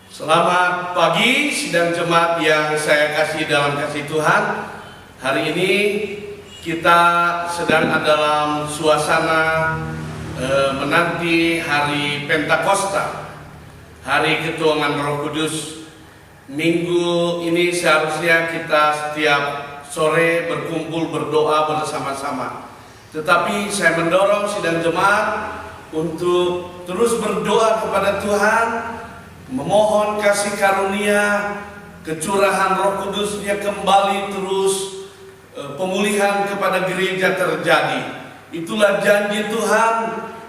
Selamat pagi sidang jemaat yang saya kasih dalam kasih Tuhan. Hari ini kita sedang dalam suasana menanti hari Pentakosta, hari ketuanan Roh Kudus. Minggu ini seharusnya kita setiap sore berkumpul berdoa bersama-sama. Tetapi saya mendorong sidang jemaat untuk terus berdoa kepada Tuhan, memohon kasih karunia, kecurahan Roh Kudus-Nya kembali terus, pemulihan kepada gereja terjadi. Itulah janji Tuhan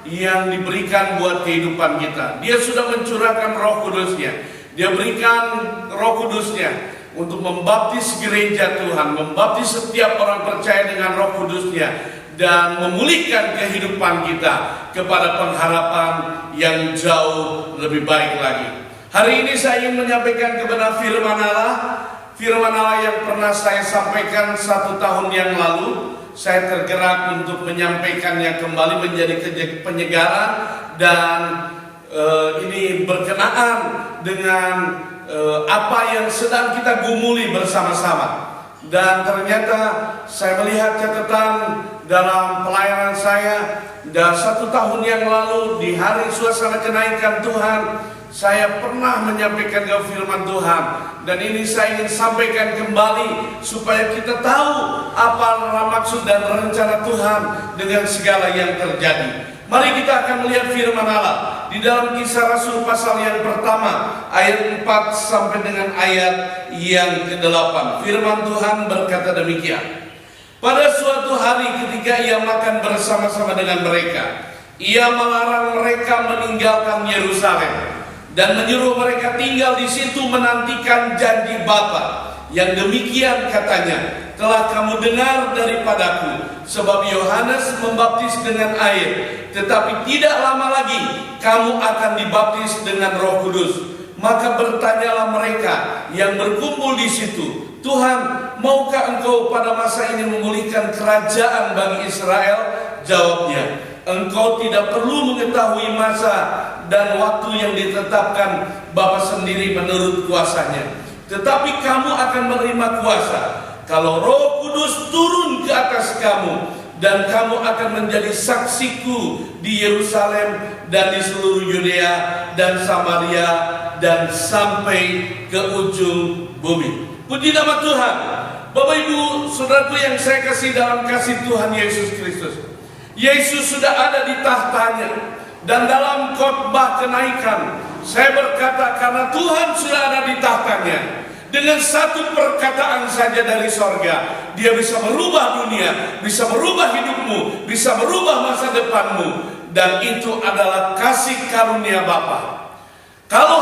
yang diberikan buat kehidupan kita. Dia sudah mencurahkan Roh Kudus-Nya. Dia berikan Roh Kudus-Nya untuk membaptis gereja Tuhan, membaptis setiap orang percaya dengan Roh Kudus-Nya, dan memulihkan kehidupan kita kepada pengharapan yang jauh lebih baik lagi. Hari ini saya ingin menyampaikan kebenaran firman Allah yang pernah saya sampaikan 1 tahun yang lalu. Saya tergerak untuk menyampaikannya kembali menjadi penyegaran, dan ini berkenaan dengan apa yang sedang kita gumuli bersama-sama. Dan ternyata saya melihat catatan dalam pelayanan saya, dan 1 tahun yang lalu di hari suasana kenaikan Tuhan, saya pernah menyampaikan firman Tuhan. Dan ini saya ingin sampaikan kembali supaya kita tahu apa maksud dan rencana Tuhan dengan segala yang terjadi. Mari kita akan melihat firman Allah di dalam Kisah Rasul pasal yang pertama, ayat 4 sampai dengan ayat yang ke-8. Firman Tuhan berkata demikian. Pada suatu hari ketika ia makan bersama-sama dengan mereka, ia melarang mereka meninggalkan Yerusalem dan menyuruh mereka tinggal di situ menantikan janji Bapa. Yang demikian katanya, telah kamu dengar daripadaku, sebab Yohanes membaptis dengan air, tetapi tidak lama lagi kamu akan dibaptis dengan Roh Kudus. Maka bertanyalah mereka yang berkumpul di situ, Tuhan, maukah engkau pada masa ini memulihkan kerajaan bagi Israel? Jawabnya, engkau tidak perlu mengetahui masa dan waktu yang ditetapkan Bapa sendiri menurut kuasanya. Tetapi kamu akan menerima kuasa kalau Roh Kudus turun ke atas kamu, dan kamu akan menjadi saksiku di Yerusalem dan di seluruh Yudea dan Samaria dan sampai ke ujung bumi. Puji nama Tuhan. Bapak Ibu Saudaraku yang saya kasih dalam kasih Tuhan Yesus Kristus, Yesus sudah ada di tahtanya. Dan dalam khotbah kenaikan saya berkata, karena Tuhan sudah ada di tahtanya, dengan satu perkataan saja dari sorga, Dia bisa merubah dunia, bisa merubah hidupmu, bisa merubah masa depanmu. Dan itu adalah kasih karunia Bapa. Kalau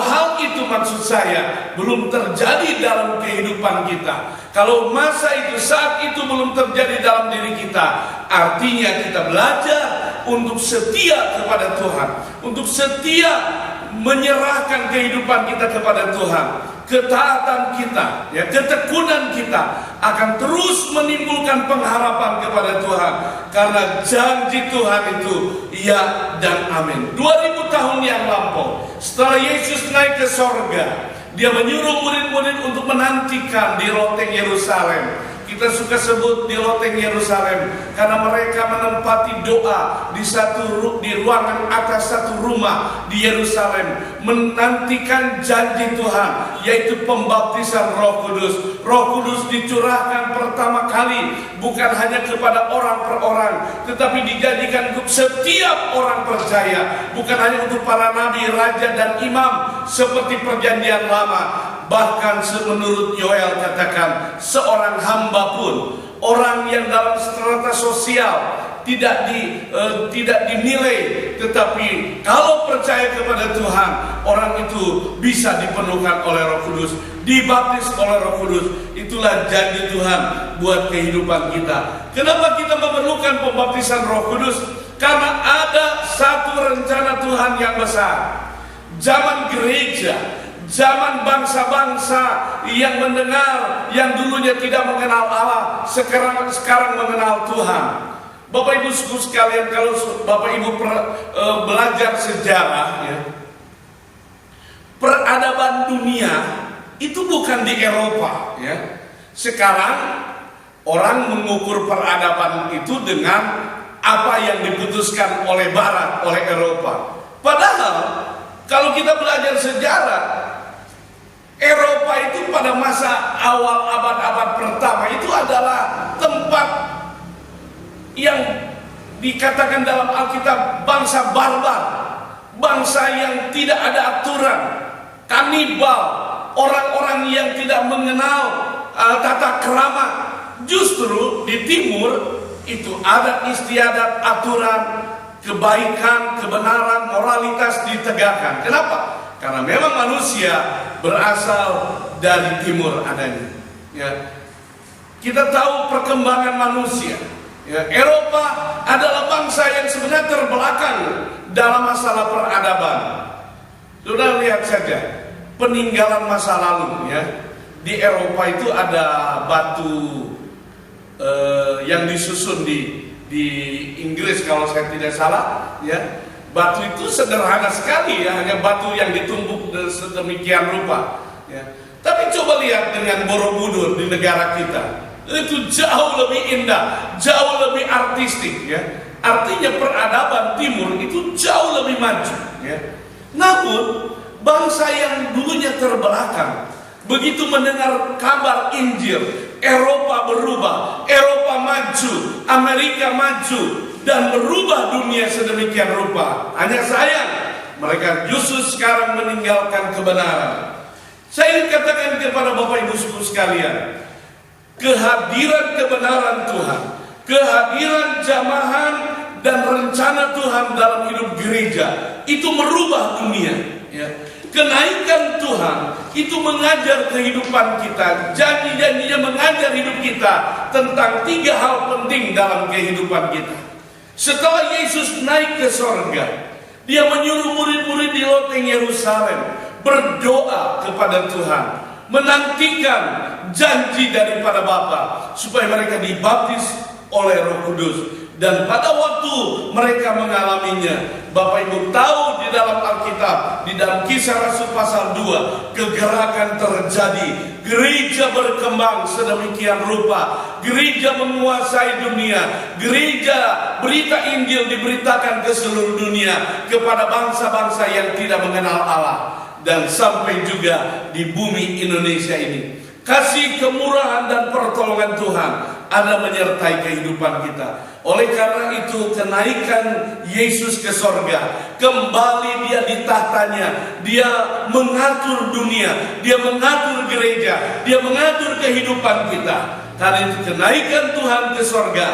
hal itu maksud saya belum terjadi dalam kehidupan kita, kalau masa itu, saat itu belum terjadi dalam diri kita, artinya kita belajar untuk setia kepada Tuhan, untuk setia menyerahkan kehidupan kita kepada Tuhan. Ketaatan kita, ketekunan kita akan terus menimbulkan pengharapan kepada Tuhan, karena janji Tuhan itu ya dan amin. 2000 tahun yang lampau, setelah Yesus naik ke sorga, Dia menyuruh murid-murid untuk menantikan di loteng Yerusalem. Kita suka sebut di loteng Yerusalem karena mereka menempati doa di ruangan atas satu rumah di Yerusalem, menantikan janji Tuhan, yaitu pembaptisan Roh Kudus. Roh Kudus dicurahkan pertama kali bukan hanya kepada orang per orang, tetapi dijadikan untuk setiap orang percaya, bukan hanya untuk para nabi, raja dan imam seperti perjanjian lama. Bahkan menurut Yoel katakan, seorang hamba pun, orang yang dalam strata sosial tidak dinilai, tetapi kalau percaya kepada Tuhan, orang itu bisa dipenuhkan oleh Roh Kudus, dibaptis oleh Roh Kudus. Itulah janji Tuhan buat kehidupan kita. Kenapa kita memerlukan pembaptisan Roh Kudus? Karena ada satu rencana Tuhan yang besar. Zaman gereja, zaman bangsa-bangsa yang mendengar, yang dulunya tidak mengenal Allah, sekarang mengenal Tuhan. Bapak Ibu sekalian, kalau Bapak Ibu belajar sejarah, peradaban dunia itu bukan di Eropa, ya. Sekarang orang mengukur peradaban itu dengan apa yang diputuskan oleh Barat, oleh Eropa. Padahal kalau kita belajar sejarah, Eropa itu pada masa awal abad-abad pertama itu adalah tempat yang dikatakan dalam Alkitab bangsa barbar, bangsa yang tidak ada aturan, kanibal, orang-orang yang tidak mengenal tata krama. Justru di timur itu adat istiadat, aturan, kebaikan, kebenaran, moralitas ditegakkan. Kenapa? Karena memang manusia berasal dari timur adanya. Ya. Kita tahu perkembangan manusia. Ya, Eropa adalah bangsa yang sebenarnya terbelakang dalam masalah peradaban. Sudah lihat saja peninggalan masa lalu, ya. Di Eropa itu ada batu yang disusun di Inggris kalau saya tidak salah, ya. Batu itu sederhana sekali, ya, hanya batu yang ditumbuk sedemikian rupa, ya. Tapi coba lihat dengan Borobudur di negara kita, itu jauh lebih indah, jauh lebih artistik, ya. Artinya peradaban timur itu jauh lebih maju, ya. Namun bangsa yang dulunya terbelakang begitu mendengar kabar Injil, Eropa berubah, Eropa maju, Amerika maju, dan berubah dunia sedemikian rupa. Hanya sayang, mereka justru sekarang meninggalkan kebenaran. Saya ingin katakan kepada Bapak Ibu Saudara sekalian, kehadiran kebenaran Tuhan, kehadiran jamahan dan rencana Tuhan dalam hidup gereja itu merubah dunia, ya. Kenaikan Tuhan itu mengajar kehidupan kita, janji-janjinya mengajar hidup kita tentang 3 hal penting dalam kehidupan kita. Setelah Yesus naik ke sorga, dia menyuruh murid-murid di loteng Yerusalem berdoa kepada Tuhan, menantikan janji daripada Bapa supaya mereka dibaptis oleh Roh Kudus. Dan pada waktu mereka mengalaminya, Bapak Ibu tahu di dalam Alkitab, di dalam Kisah Rasul pasal 2, kegerakan terjadi, gereja berkembang sedemikian rupa, gereja menguasai dunia, gereja berita Injil diberitakan ke seluruh dunia kepada bangsa-bangsa yang tidak mengenal Allah, dan sampai juga di bumi Indonesia ini. Kasih kemurahan dan pertolongan Tuhan ada menyertai kehidupan kita. Oleh karena itu, kenaikan Yesus ke sorga, kembali dia di tahtanya, dia mengatur dunia, dia mengatur gereja, dia mengatur kehidupan kita. Karena itu kenaikan Tuhan ke sorga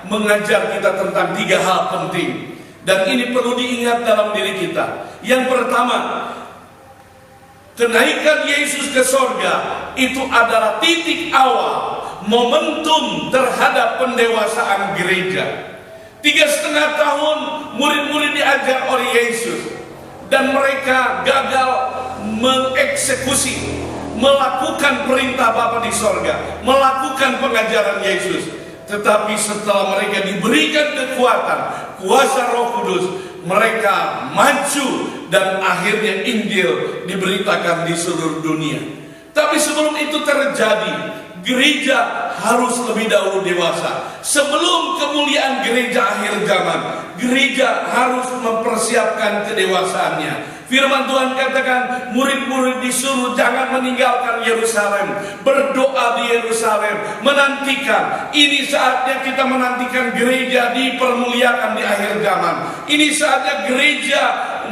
mengajar kita tentang 3 hal penting, dan ini perlu diingat dalam diri kita. Yang pertama, kenaikan Yesus ke sorga itu adalah titik awal, momentum terhadap pendewasaan gereja. 3,5 tahun murid-murid diajar oleh Yesus, dan mereka gagal mengeksekusi, melakukan perintah Bapa di sorga, melakukan pengajaran Yesus. Tetapi setelah mereka diberikan kekuatan, kuasa Roh Kudus, mereka maju dan akhirnya Injil diberitakan di seluruh dunia. Tapi sebelum itu terjadi, gereja harus lebih dahulu dewasa. Sebelum kemuliaan gereja akhir zaman, gereja harus mempersiapkan kedewasaannya. Firman Tuhan katakan, murid-murid disuruh jangan meninggalkan Yerusalem, berdoa di Yerusalem, menantikan. Ini saatnya kita menantikan gereja dipermuliakan di akhir zaman. Ini saatnya gereja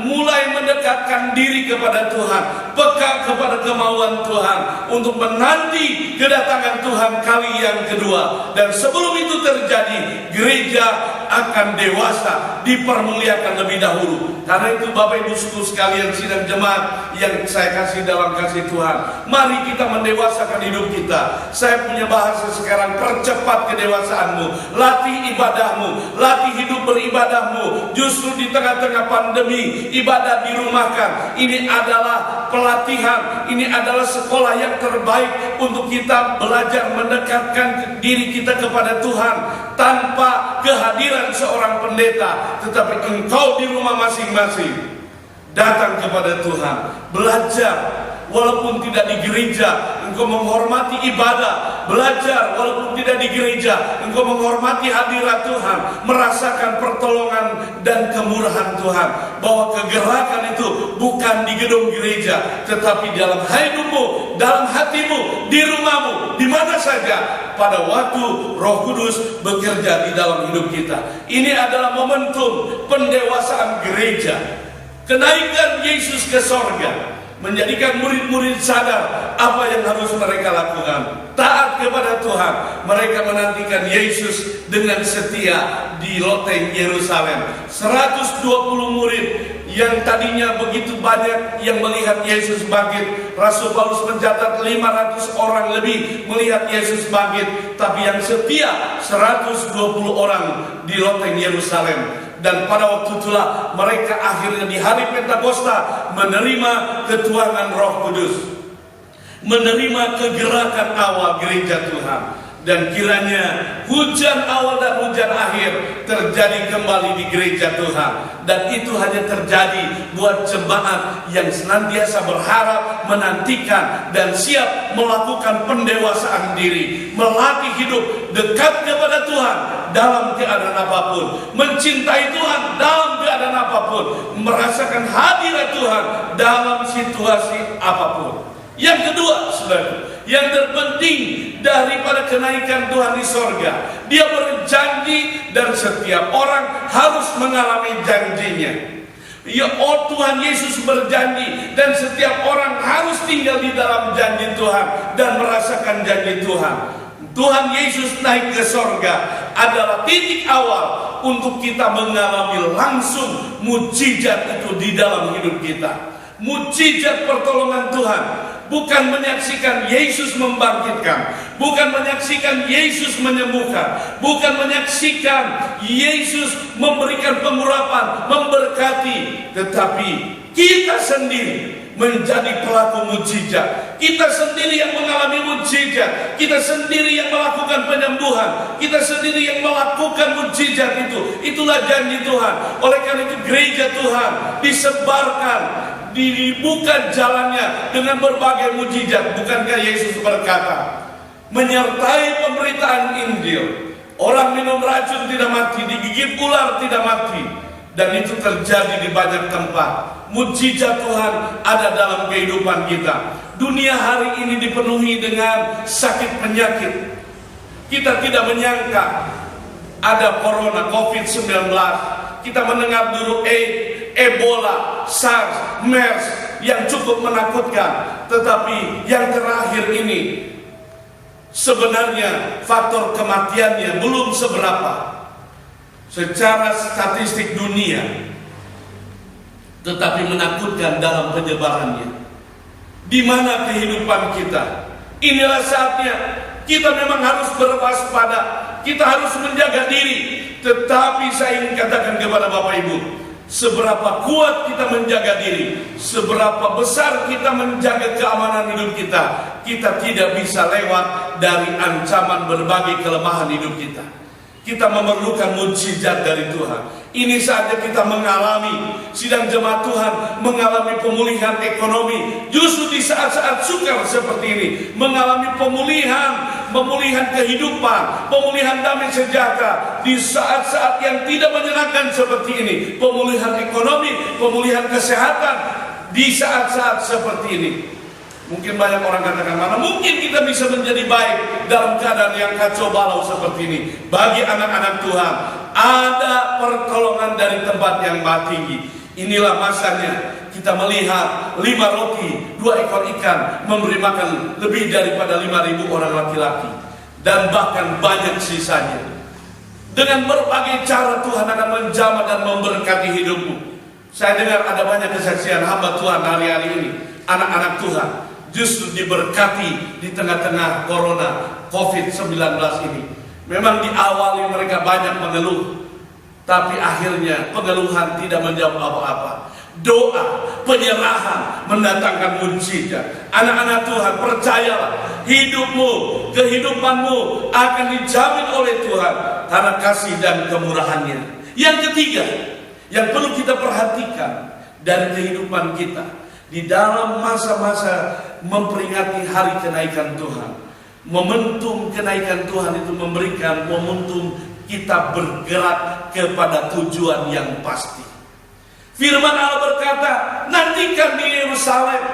mulai mendekatkan diri kepada Tuhan, peka kepada kemauan Tuhan untuk menanti kedatangan Tuhan kali yang kedua. Dan sebelum itu terjadi, gereja akan dewasa, dipermuliakan lebih dahulu. Karena itu Bapak Ibu Saudara sekalian, sidang jemaat yang saya kasih dalam kasih Tuhan, mari kita mendewasakan hidup kita. Saya punya bahasa sekarang, percepat kedewasaanmu, latih ibadahmu, latih hidup beribadahmu. Justru di tengah-tengah pandemi, ibadah dirumahkan. Ini adalah pelatihan, ini adalah sekolah yang terbaik untuk kita belajar mendekatkan diri kita kepada Tuhan tanpa kehadiran seorang pendeta, tetapi engkau di rumah masing-masing datang kepada Tuhan, belajar walaupun tidak di gereja, engkau menghormati ibadah, belajar walaupun tidak di gereja, engkau menghormati hadirat Tuhan, merasakan pertolongan dan kemurahan Tuhan, bahwa kegerakan itu bukan di gedung gereja, tetapi dalam hidupmu, dalam hatimu, di rumahmu, di mana saja, pada waktu Roh Kudus bekerja di dalam hidup kita. Ini adalah momentum pendewasaan gereja, kenaikan Yesus ke sorga, menjadikan murid-murid sadar apa yang harus mereka lakukan. Taat kepada Tuhan. Mereka menantikan Yesus dengan setia di loteng Yerusalem. 120 murid yang tadinya begitu banyak yang melihat Yesus bangkit. Rasul Paulus mencatat 500 orang lebih melihat Yesus bangkit. Tapi yang setia 120 orang di loteng Yerusalem. Dan pada waktu itulah mereka akhirnya di hari Pentakosta menerima ketuangan Roh Kudus, menerima kegerakan awal gereja Tuhan. Dan kiranya hujan awal dan hujan akhir terjadi kembali di gereja Tuhan. Dan itu hanya terjadi buat jemaat yang senantiasa berharap, menantikan, dan siap melakukan pendewasaan diri, melatih hidup dekat kepada Tuhan dalam keadaan apapun, mencintai Tuhan dalam keadaan apapun, merasakan hadirat Tuhan dalam situasi apapun. Yang kedua, saudara, yang terpenting daripada kenaikan Tuhan di sorga, Dia berjanji dan setiap orang harus mengalami janjinya. Ya, oh, Tuhan Yesus berjanji dan setiap orang harus tinggal di dalam janji Tuhan dan merasakan janji Tuhan. Tuhan Yesus naik ke sorga adalah titik awal untuk kita mengalami langsung mujizat itu di dalam hidup kita. Mujizat pertolongan Tuhan, bukan menyaksikan Yesus membangkitkan, bukan menyaksikan Yesus menyembuhkan, bukan menyaksikan Yesus memberikan pengurapan, memberkati, tetapi kita sendiri menjadi pelaku mujizat. Kita sendiri yang mengalami mujizat, kita sendiri yang melakukan penyembuhan, kita sendiri yang melakukan mujizat itu. Itulah janji Tuhan. Oleh karena itu gereja Tuhan disebarkan, dibuka jalannya dengan berbagai mujizat. Bukankah Yesus berkata, menyertai pemberitaan Injil, orang minum racun tidak mati, digigit ular tidak mati. Dan itu terjadi di banyak tempat. Mujizat Tuhan ada dalam kehidupan kita. Dunia hari ini dipenuhi dengan sakit penyakit. Kita tidak menyangka ada corona, COVID-19. Kita mendengar dulu Ebola, SARS, MERS yang cukup menakutkan. Tetapi yang terakhir ini sebenarnya faktor kematiannya belum seberapa secara statistik dunia, tetapi menakutkan dalam penyebarannya. Di mana kehidupan kita? Inilah saatnya kita memang harus berwaspada, kita harus menjaga diri. Tetapi saya ingin katakan kepada Bapak Ibu, seberapa kuat kita menjaga diri, seberapa besar kita menjaga keamanan hidup kita, kita tidak bisa lewat dari ancaman berbagai kelemahan hidup kita. Kita memerlukan mujizat dari Tuhan. Ini saatnya kita mengalami, sidang jemaat Tuhan mengalami pemulihan ekonomi. Justru di saat-saat sukar seperti ini, mengalami pemulihan kehidupan, pemulihan damai sejahtera. Di saat-saat yang tidak menyenangkan seperti ini, pemulihan ekonomi, pemulihan kesehatan. Di saat-saat seperti ini, mungkin banyak orang katakan, mana mungkin kita bisa menjadi baik dalam keadaan yang kacau balau seperti ini. Bagi anak-anak Tuhan, ada pertolongan dari tempat yang maha tinggi. Inilah masanya kita melihat 5 roti, 2 ekor ikan memberi makan lebih daripada 5.000 orang laki-laki. Dan bahkan banyak sisanya. Dengan berbagai cara Tuhan akan menjamah dan memberkati hidupmu. Saya dengar ada banyak kesaksian hamba Tuhan hari-hari ini, anak-anak Tuhan justru diberkati di tengah-tengah corona COVID-19 ini. Memang diawali mereka banyak mengeluh, tapi akhirnya pengeluhan tidak menjawab apa-apa. Doa, penyerahan mendatangkan mujizat. Anak-anak Tuhan, percayalah, hidupmu, kehidupanmu akan dijamin oleh Tuhan karena kasih dan kemurahannya. Yang ketiga, yang perlu kita perhatikan dari kehidupan kita di dalam masa-masa memperingati hari kenaikan Tuhan. Momentum kenaikan Tuhan itu memberikan momentum kita bergerak kepada tujuan yang pasti. Firman Allah berkata, nantikan di Yerusalem.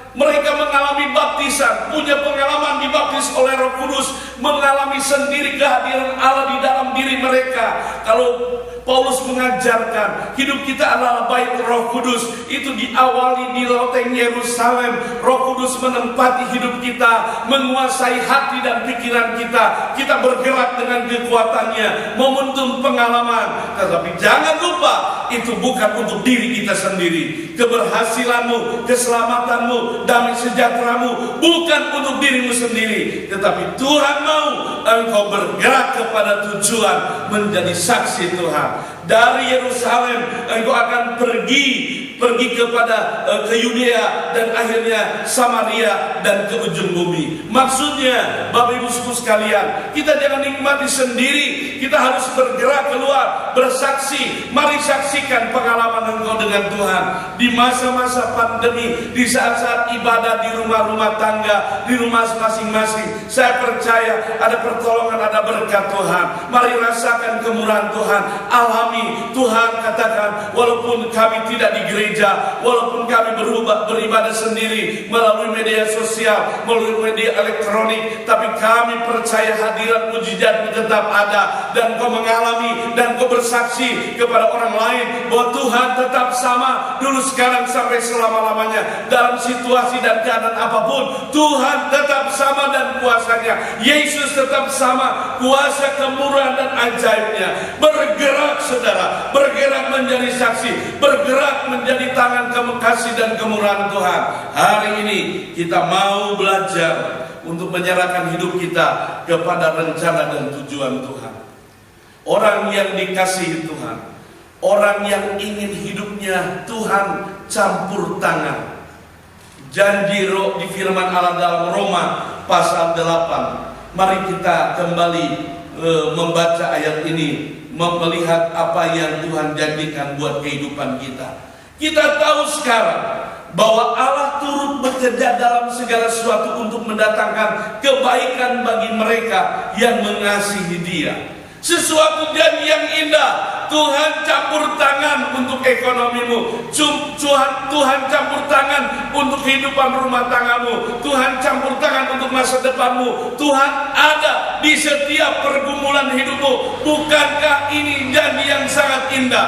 Mereka mengalami baptisan, punya pengalaman dibaptis oleh Roh Kudus, mengalami sendiri kehadiran Allah di dalam diri mereka. Kalau Paulus mengajarkan hidup kita adalah bait Roh Kudus, itu diawali di loteng Yerusalem. Roh Kudus menempati hidup kita, menguasai hati dan pikiran kita. Kita bergerak dengan kekuatannya, momentum pengalaman. Tetapi jangan lupa, itu bukan untuk diri kita sendiri. Keberhasilanmu, keselamatanmu, damai sejahteramu bukan untuk dirimu sendiri, tetapi Tuhan mau engkau bergerak kepada tujuan menjadi saksi Tuhan. Dari Yerusalem engkau akan pergi kepada ke Yudea dan akhirnya Samaria dan ke ujung bumi. Maksudnya, Bapak Ibu Saudara sekalian, kita jangan nikmati sendiri, kita harus bergerak keluar, bersaksi. Mari saksikan pengalaman engkau dengan Tuhan di masa-masa pandemi, di saat-saat ibadah di rumah-rumah tangga, di rumah masing-masing. Saya percaya ada pertolongan, ada berkat Tuhan. Mari rasakan kemurahan Tuhan, alami. Tuhan katakan, walaupun kami tidak di gereja, walaupun kami beribadah sendiri melalui media sosial, melalui media elektronik, tapi kami percaya hadirat mujizat tetap ada, dan kau mengalami dan kau bersaksi kepada orang lain bahwa Tuhan tetap sama dulu, sekarang, sampai selama-lamanya. Dalam situasi dan keadaan apapun, Tuhan tetap sama dan kuasanya. Yesus tetap sama, kuasa kemurahan dan ajaibnya. Bergerak saudara, bergerak menjadi saksi, bergerak menjadi tangan kasih dan kemurahan Tuhan. Hari ini kita mau belajar untuk menyerahkan hidup kita kepada rencana dan tujuan Tuhan. Orang yang dikasihi Tuhan, orang yang ingin hidupnya Tuhan campur tangan. Janji roh di firman Allah dalam Roma pasal 8. Mari kita kembali membaca ayat ini, melihat apa yang Tuhan janjikan buat kehidupan kita. Kita tahu sekarang bahwa Allah turut bekerja dalam segala sesuatu untuk mendatangkan kebaikan bagi mereka yang mengasihi Dia. Sesuatu janji yang indah. Tuhan campur tangan untuk ekonomimu. Tuhan campur tangan untuk kehidupan rumah tanggamu. Tuhan campur tangan untuk masa depanmu. Tuhan ada di setiap pergumulan hidupmu. Bukankah ini janji yang sangat indah?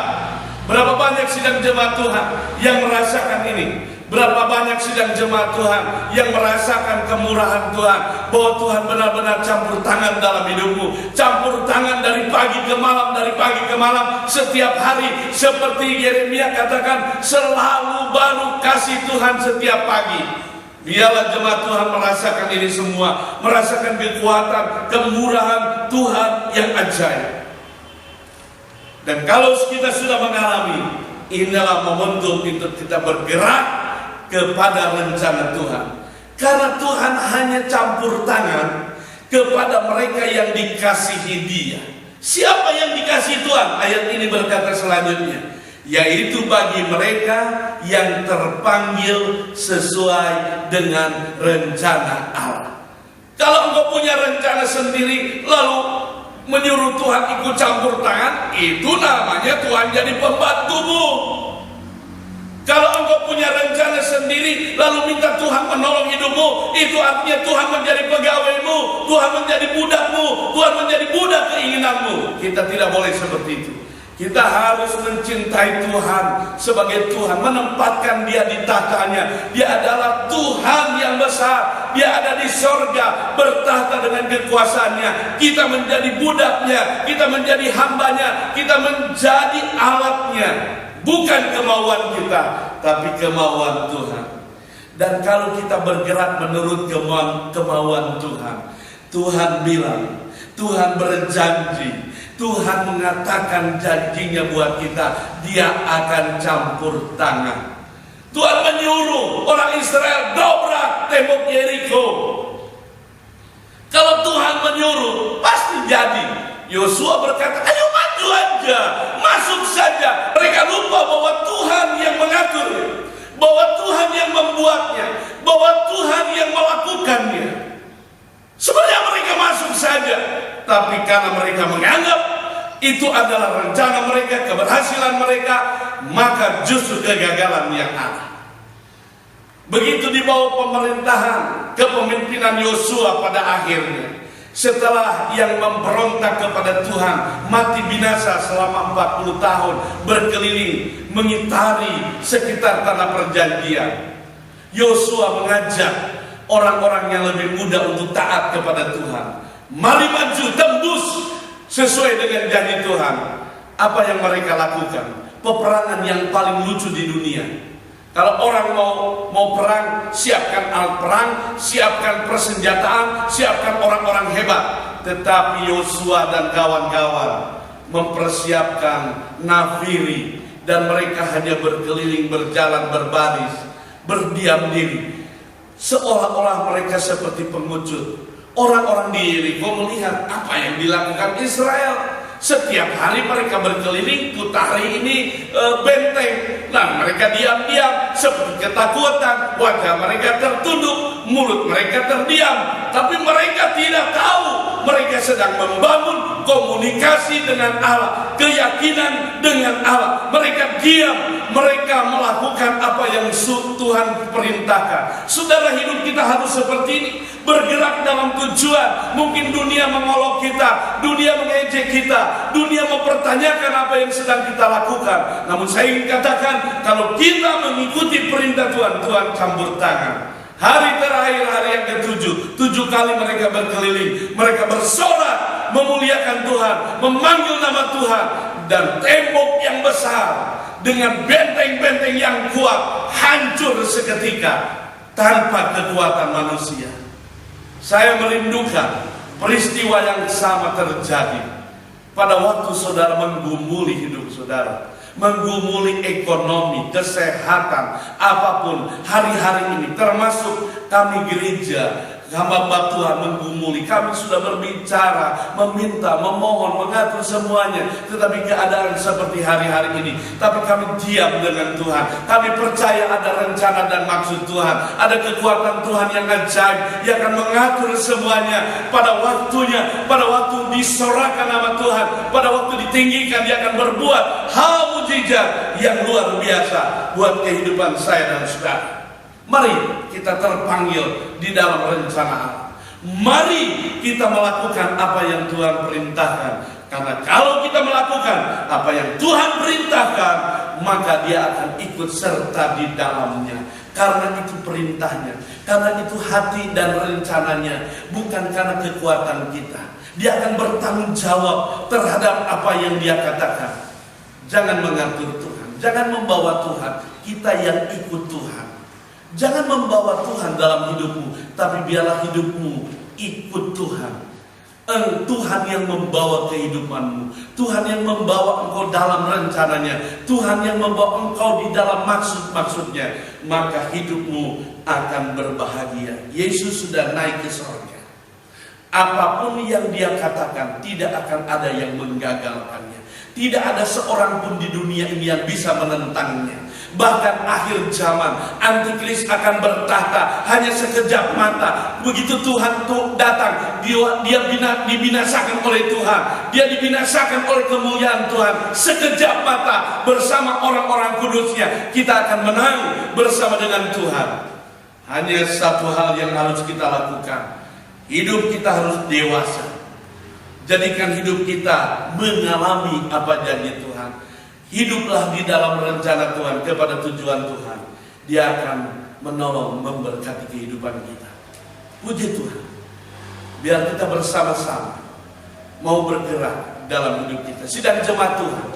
Berapa banyak sidang jemaat Tuhan yang merasakan ini? Berapa banyak sidang jemaat Tuhan yang merasakan kemurahan Tuhan, bahwa Tuhan benar-benar campur tangan dalam hidupmu, campur tangan dari pagi ke malam, dari pagi ke malam, setiap hari. Seperti Yeremia katakan, selalu baru kasih Tuhan setiap pagi. Biarlah jemaat Tuhan merasakan ini semua, merasakan kekuatan, kemurahan Tuhan yang ajaib. Dan kalau kita sudah mengalami, inilah momentum untuk kita bergerak kepada rencana Tuhan. Karena Tuhan hanya campur tangan kepada mereka yang dikasihi Dia. Siapa yang dikasihi Tuhan? Ayat ini berkata selanjutnya, yaitu bagi mereka yang terpanggil sesuai dengan rencana Allah. Kalau engkau punya rencana sendiri lalu menyuruh Tuhan ikut campur tangan, itu namanya Tuhan jadi pembantumu. Kalau engkau punya rencana sendiri lalu minta Tuhan menolong hidupmu, itu artinya Tuhan menjadi pegawaimu, Tuhan menjadi budakmu, Tuhan menjadi budak keinginanmu. Kita tidak boleh seperti itu. Kita harus mencintai Tuhan sebagai Tuhan, menempatkan Dia di tahtanya. Dia adalah Tuhan yang besar, Dia ada di sorga, bertahta dengan kekuasaannya. Kita menjadi budaknya, kita menjadi hambanya, kita menjadi alatnya. Bukan kemauan kita, tapi kemauan Tuhan. Dan kalau kita bergerak menurut kemauan Tuhan, Tuhan bilang, Tuhan berjanji, Tuhan mengatakan janjinya buat kita, Dia akan campur tangan. Tuhan menyuruh orang Israel dobrak tembok Yeriko. Kalau Tuhan menyuruh, pasti jadi. Yosua berkata, ayo maju. maju aja, masuk saja. Mereka lupa bahwa Tuhan yang mengaturnya, bahwa Tuhan yang membuatnya, bahwa Tuhan yang melakukannya. Sebenarnya mereka masuk saja, tapi karena mereka menganggap itu adalah rencana mereka, keberhasilan mereka, maka justru kegagalan yang ada. Begitu di bawah pemerintahan kepemimpinan Yosua pada akhirnya, setelah yang memberontak kepada Tuhan mati binasa selama 40 tahun berkeliling mengitari sekitar tanah perjanjian, Yosua mengajak orang-orang yang lebih muda untuk taat kepada Tuhan. Mari maju, tembus sesuai dengan janji Tuhan. Apa yang mereka lakukan? Peperangan yang paling lucu di dunia. Kalau orang mau perang, siapkan alat perang, siapkan persenjataan, siapkan orang-orang hebat. Tetapi Yosua dan kawan-kawan mempersiapkan nafiri, dan mereka hanya berkeliling, berjalan, berbaris, berdiam diri, seolah-olah mereka seperti pengucut. Orang-orang di Yeriko melihat apa yang dilakukan Israel. Setiap hari mereka berkeliling, putari ini benteng. Nah, mereka diam-diam seperti ketakutan. Wajah mereka tertunduk, mulut mereka terdiam. Tapi mereka tidak tahu mereka sedang membangun komunikasi dengan Allah, keyakinan dengan Allah. Mereka diam, mereka melakukan apa yang Tuhan perintahkan. Saudara, hidup kita harus seperti ini, bergerak dalam tujuan. Mungkin dunia mengolok kita, dunia mengejek kita, dunia mempertanyakan apa yang sedang kita lakukan. Namun saya ingin katakan, kalau kita mengikuti perintah Tuhan, Tuhan campur tangan. Hari terakhir, hari yang ke-7, 7 kali mereka berkeliling, mereka bersorak, memuliakan Tuhan, memanggil nama Tuhan. Dan tembok yang besar dengan benteng-benteng yang kuat hancur seketika tanpa kekuatan manusia. Saya merindukan peristiwa yang sama terjadi pada waktu saudara menggumuli hidup saudara, menggumuli ekonomi, kesehatan, apapun hari-hari ini, termasuk kami gereja, hamba Tuhan menggumuli. Kami sudah berbicara, meminta, memohon, mengatur semuanya, tetapi keadaan seperti hari-hari ini. Tapi kami diam dengan Tuhan. Kami percaya ada rencana dan maksud Tuhan, ada kekuatan Tuhan yang ajaib, yang akan mengatur semuanya pada waktunya. Pada waktu disorakan nama Tuhan, pada waktu ditinggikan, Dia akan berbuat hal mujizat yang luar biasa buat kehidupan saya dan saudara. Mari kita terpanggil di dalam rencana Allah. Mari kita melakukan apa yang Tuhan perintahkan. Karena kalau kita melakukan apa yang Tuhan perintahkan, maka Dia akan ikut serta di dalamnya. Karena itu perintahnya, karena itu hati dan rencananya, bukan karena kekuatan kita. Dia akan bertanggung jawab terhadap apa yang Dia katakan. Jangan mengatur Tuhan, jangan membawa Tuhan, kita yang ikut Tuhan. Jangan membawa Tuhan dalam hidupmu, tapi biarlah hidupmu ikut Tuhan. Tuhan yang membawa kehidupanmu, Tuhan yang membawa engkau dalam rencananya, Tuhan yang membawa engkau di dalam maksud-maksudnya. Maka hidupmu akan berbahagia. Yesus sudah naik ke surga. Apapun yang Dia katakan, tidak akan ada yang menggagalkannya. Tidak ada seorang pun di dunia ini yang bisa menentangnya. Bahkan akhir zaman, antikris akan bertahta hanya sekejap mata. Begitu Tuhan datang, dia dibinasakan oleh Tuhan, Dia dibinasakan oleh kemuliaan Tuhan. Sekejap mata bersama orang-orang kudusnya, kita akan menang bersama dengan Tuhan. Hanya satu hal yang harus kita lakukan, hidup kita harus dewasa. Jadikan hidup kita mengalami apa janji Tuhan. Hiduplah di dalam rencana Tuhan kepada tujuan Tuhan. Dia akan menolong, memberkati kehidupan kita. Puji Tuhan. Biar kita bersama-sama mau bergerak dalam hidup kita. Sidang jemaat Tuhan,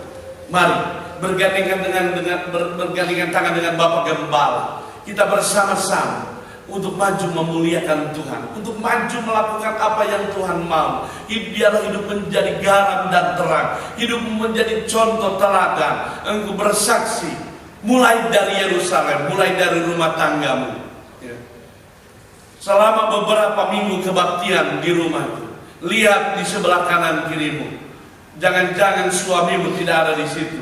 mari bergandengan tangan dengan Bapak Gembala. Kita bersama-sama untuk maju memuliakan Tuhan, untuk maju melakukan apa yang Tuhan mau. Biarlah hidup menjadi garam dan terang, hidup menjadi contoh teladan. Engkau bersaksi mulai dari Yerusalem, mulai dari rumah tanggamu. Selama beberapa minggu kebaktian di rumahku, lihat di sebelah kanan kirimu, Jangan-jangan suamimu tidak ada di situ.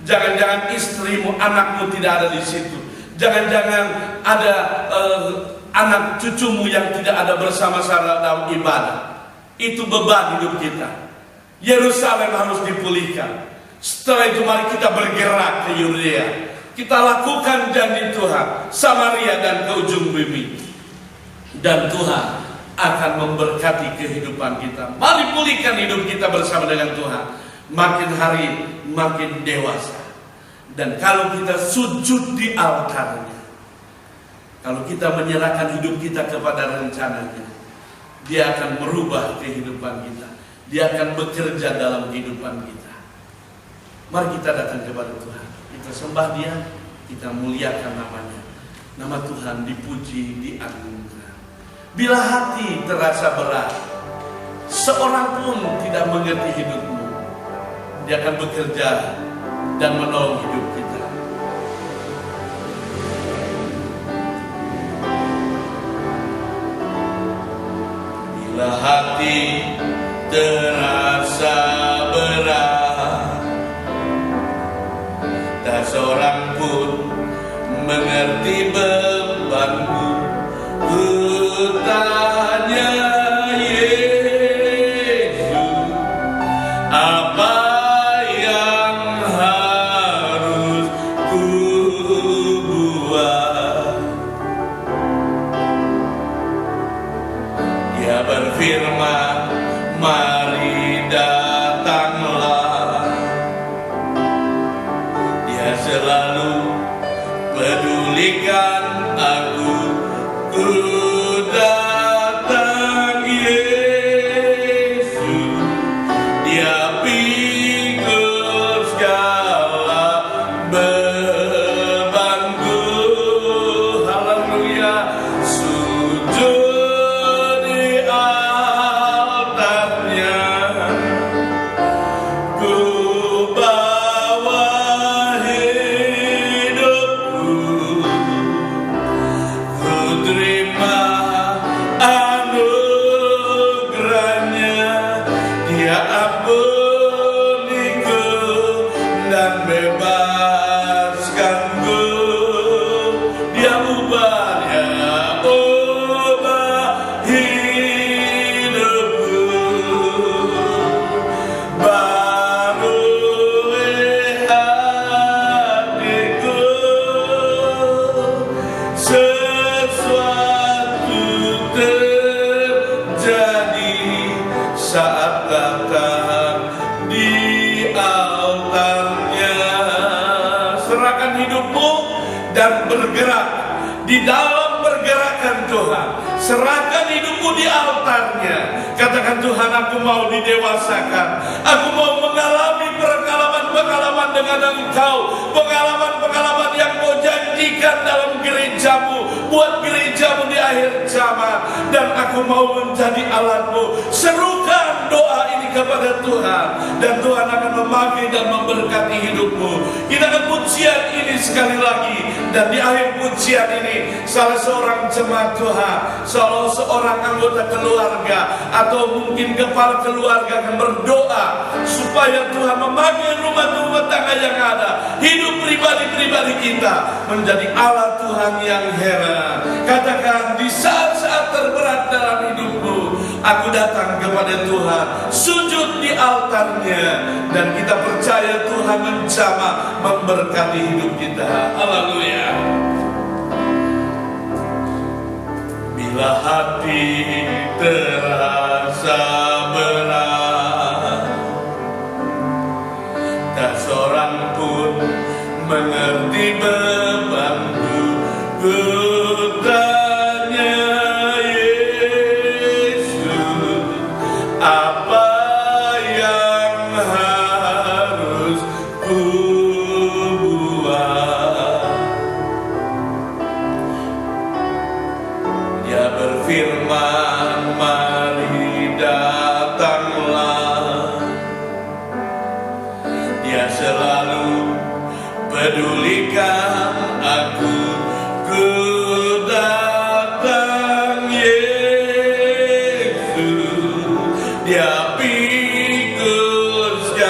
Jangan-jangan istrimu, anakmu tidak ada di situ. Jangan-jangan ada anak cucumu yang tidak ada bersama-sama dalam ibadah. Itu beban hidup kita. Yerusalem harus dipulihkan. Setelah itu mari kita bergerak ke Yudea. Kita lakukan janji Tuhan, Samaria dan ke ujung bumi. Dan Tuhan akan memberkati kehidupan kita. Mari pulihkan hidup kita bersama dengan Tuhan. Makin hari makin dewasa. Dan kalau kita sujud di altarnya, kalau kita menyerahkan hidup kita kepada rencananya, Dia akan merubah kehidupan kita. Dia akan bekerja dalam kehidupan kita. Mari kita datang kepada Tuhan. Kita sembah Dia, kita muliakan namanya. Nama Tuhan dipuji, diagungkan. Bila hati terasa berat, seorang pun tidak mengerti hidupmu, Dia akan bekerja dan menolong hidup kita. Bila hati terasa berat, tak seorang pun mengerti bebanku. Ku tanya Yesus, apa yang harus ku buat? Dia berfirman, mari datanglah. Dia selalu pedulikan aku. Ku datang Yesus, Dia pikul segala bebanku. Haleluya. Sujud di altarnya, ku bawa hidupku. Ku terima anugerahnya. Dia ampuniku dan bebaskanku. Dia ubah hidupku. Barui hatiku. Sesuatu terjadi saat datang di altarnya. Serahkan hidupmu dan bergerak di dalam pergerakan Tuhan. Serahkan hidupmu di altarnya. Katakan, Tuhan, aku mau didewasakan. Aku mau mengalami pengalaman dengan Engkau. Pengalaman-pengalaman yang Kau janjikan dalam gerejamu. Buat gerejamu di akhir zaman. Dan aku mau menjadi alatmu. Serukan doa ini kepada Tuhan. Dan Tuhan akan memakai dan memberkati hidupmu. Kita akan pujian ini sekali lagi. Dan di akhir pujian ini, salah seorang jemaat Tuhan, salah seorang anggota keluarga, atau mungkin kepala keluarga akan berdoa supaya Tuhan memakai rumah tangga yang ada, hidup pribadi-pribadi kita menjadi alat Tuhan yang heran. Katakan, di saat-saat terberat dalam hidupmu, aku datang kepada Tuhan, sujud di altarnya, dan kita percaya Tuhan menjamah memberkati hidup kita. Haleluya. Bila hati terasa berat, tak seorang pun mengerti bebanku. Ku tanya Yesus, apa yang harus ku buat? Dia berfirman, mari datanglah. Dia selalu pedulikan aku. Ku datang Yesus, Dia pikul segala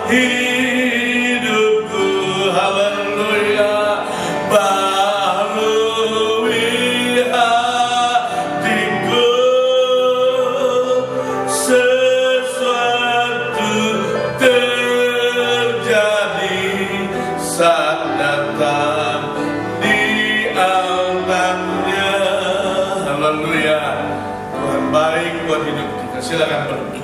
hidupku, haleluya, barui hatiku, sesuatu terjadi saat datang di anaknya. Haleluya. Tuhan baik buat hidup kita. Silakan berdoa.